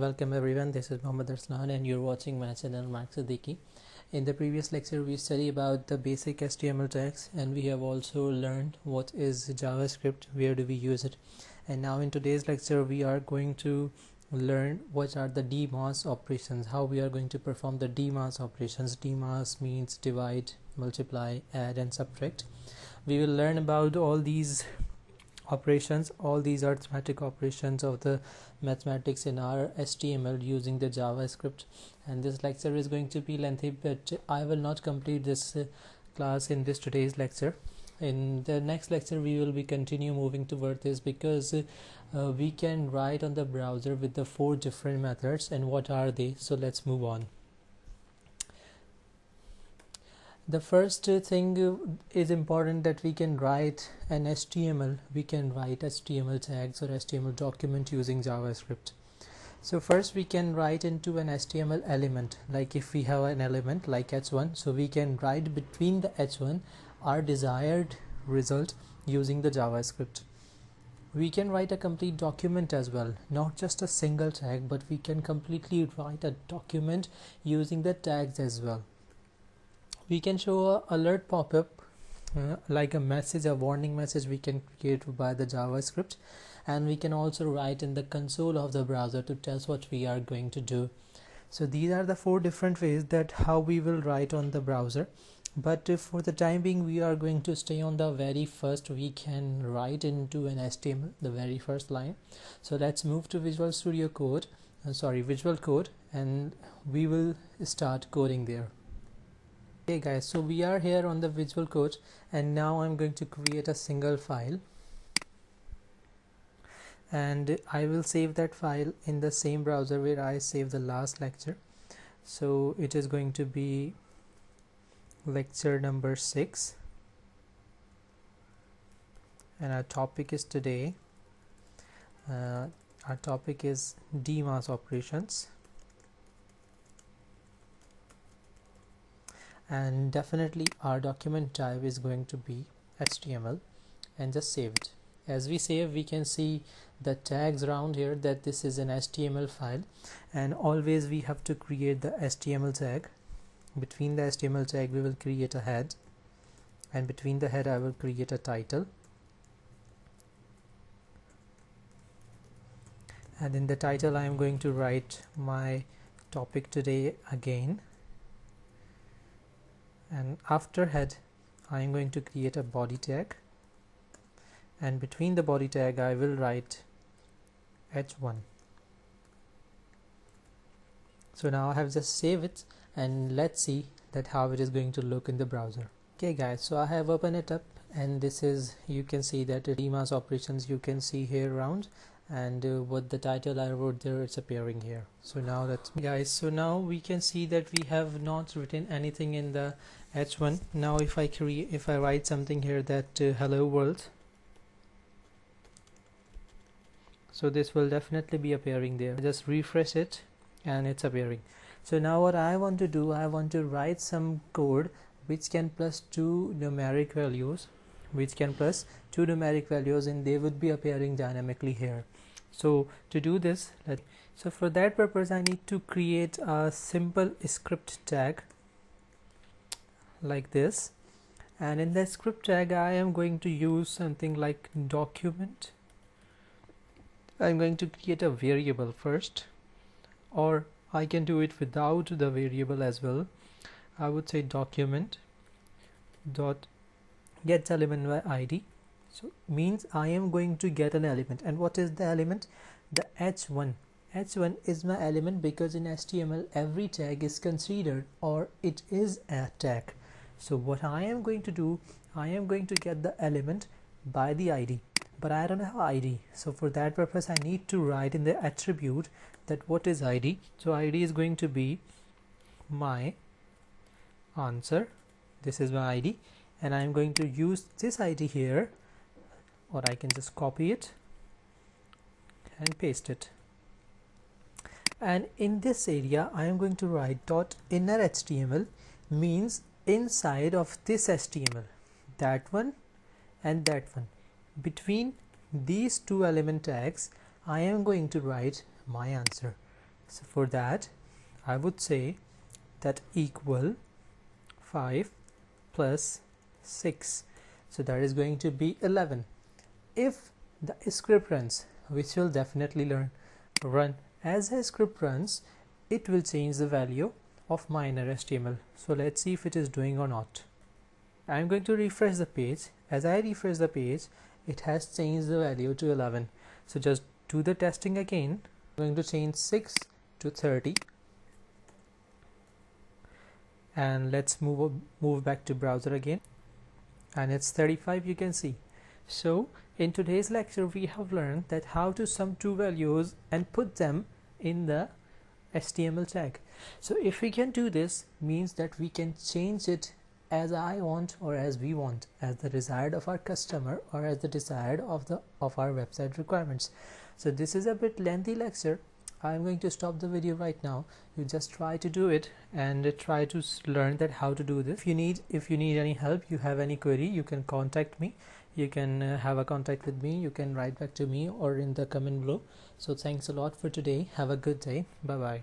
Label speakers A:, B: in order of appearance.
A: Welcome everyone, this is Mohammad Arslan and you're watching my channel MArcSiddiqui. In the previous lecture we studied about the basic HTML tags and we have also learned what is JavaScript, where do we use it, and now in today's lecture we are going to learn what are the DMAS operations, how we are going to perform the DMAS operations. DMAS means divide, multiply, add and subtract. We will learn about all these operations, all these arithmetic operations of the mathematics in our HTML using the JavaScript, and this lecture is going to be lengthy, but I will not complete this class in this today's lecture. In the next lecture we will be continue moving toward this, because we can write on the browser with the 4 different methods, and what are they? So let's move on. The first thing is important, that we can write an HTML. We can write HTML tags or HTML document using JavaScript. So first we can write into an HTML element, like if we have an element like h1, so we can write between the h1 our desired result using the JavaScript. We can write a complete document as well, not just a single tag, but we can completely write a document using the tags as well. We can show an alert pop-up like a message, a warning message we can create by the JavaScript, and we can also write in the console of the browser to tell us what we are going to do. So these are the 4 different ways that how we will write on the browser, but for the time being we are going to stay on the very first. We can write into an HTML, the very first line. So let's move to Visual Code, and we will start coding there. Hey guys, so we are here on the Visual Code, and now I'm going to create a single file, and I will save that file in the same browser where I saved the last lecture. So it is going to be lecture number 6, and our topic is today our topic is DMAS operations. And definitely our document type is going to be HTML, and just save it. As we save, we can see the tags around here that this is an HTML file, and always we have to create the HTML tag. Between the HTML tag we will create a head, and between the head I will create a title, and in the title I am going to write my topic today again. And after head I am going to create a body tag, and between the body tag I will write h1. So now I have just saved it, and let's see that how it is going to look in the browser. Okay guys, so I have opened it up, and this is, you can see that DMAS operations you can see here around, and what the title I wrote there, it's appearing here. So now that's guys, so now we can see that we have not written anything in the h1. Now if I write something here that hello world, so this will definitely be appearing there. Just refresh it and it's appearing. So now what I want to do, I want to write some code which can plus 2 numeric values, and they would be appearing dynamically here. So to do this, so for that purpose I need to create a simple script tag like this, and in the script tag I am going to use something like document. I'm going to create a variable first, or I can do it without the variable as well. I would say document dot get element by id. So means I am going to get an element, and what is the element? The h1. h1 is my element, because in HTML every tag is considered, or it is a tag. So what I am going to do, I am going to get the element by the id, but I don't have id. So for that purpose I need to write in the attribute that what is id. So id is going to be my answer. This is my id, and I am going to use this id here, or I can just copy it and paste it. And in this area I am going to write dot inner HTML, means inside of this HTML, that one and that one. Between these 2 element tags I am going to write my answer. So for that I would say that equal 5 plus 6, so that is going to be 11. If the script runs, which will definitely run as a script runs, it will change the value of my inner HTML. So let's see if it is doing or not. I'm going to refresh the page. As I refresh the page, it has changed the value to 11. So just do the testing again. I'm going to change 6 to 30, and let's move back to browser again, and it's 35, you can see. So in today's lecture we have learned that how to sum two values and put them in the HTML tag. So if we can do this, means that we can change it as I want or as we want, as the desired of our customer or as the desired of our website requirements. So this is a bit lengthy lecture. I'm going to stop the video right now. You just try to do it and try to learn that how to do this. If you need any help, you have any query, you can contact me. You can have a contact with me. You can write back to me or in the comment below. So thanks a lot for today. Have a good day. Bye bye.